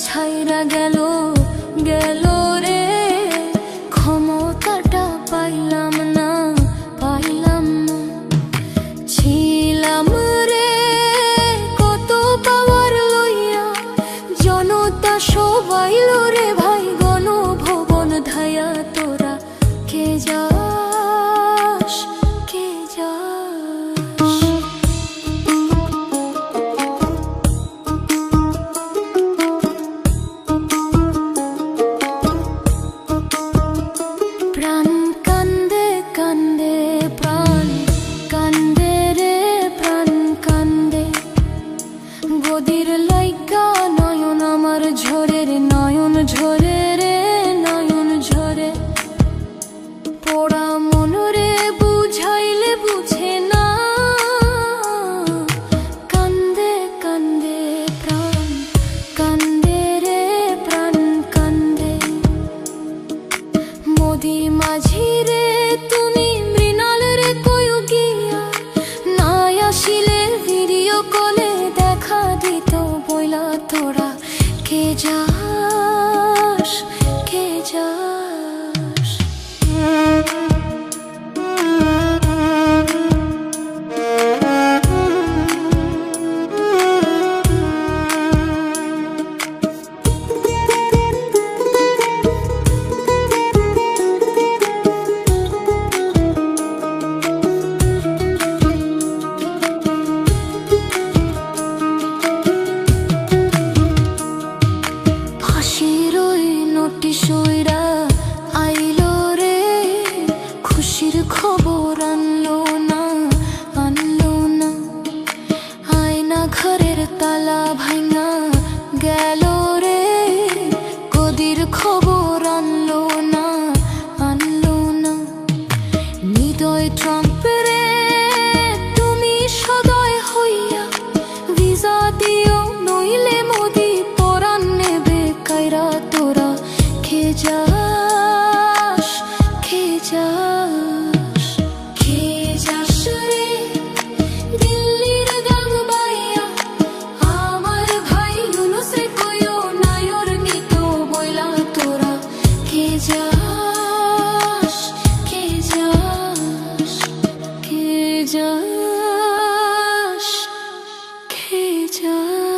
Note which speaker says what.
Speaker 1: ছাইরা গেল গেল রে, ক্ষমতাটা পাইলাম না পাইলাম না। ছিলাম রে কত পাওয়ার লইয়া, জনতা সবাই রে ভাই গণভবন ধায়া। তোরা কে যাস কে যাস, প্রাণ কান্দে কান্দে প্রাণ কান্দে রে প্রাণ কান্দে। গদির লাইগা নয়ন আমার ঝরে রে, নয়ন ঝরে রে নয়ন ঝরে। পোড়া মন রে বুঝাইলে বুঝে না, কান্দে কান্দে প্রাণ কান্দে রে প্রাণ কান্দে। মোদি মাঝি রে তুমি মৃণাল রে কয়ু গিয়া, না আসিলে ভিডিও কলে দেখা দিত বইলা। তোরা কে যাস কে যাস, ফাঁসির ওই নোটিশ ওইরা আইলো রে, খুশির খবর আনলো না আনলো না। আয়না ঘরের তালা ভাঙা গেল রে, গদির খবর আনলো না আনলো না। হৃদয় ট্রাম্প রে তুমি সদয় হইয়া, ভিসা দিও নইলে মোদি পরাণ নেবে কাইরা। তোরা কে যাস কে যাস, কে যাস রে দিল্লির গান বাইয়া। আমার ভাই ইউনুসে কইও নায়র নিত বইলা। তোরা কে যাস কে যাস কে যাস কে যাস।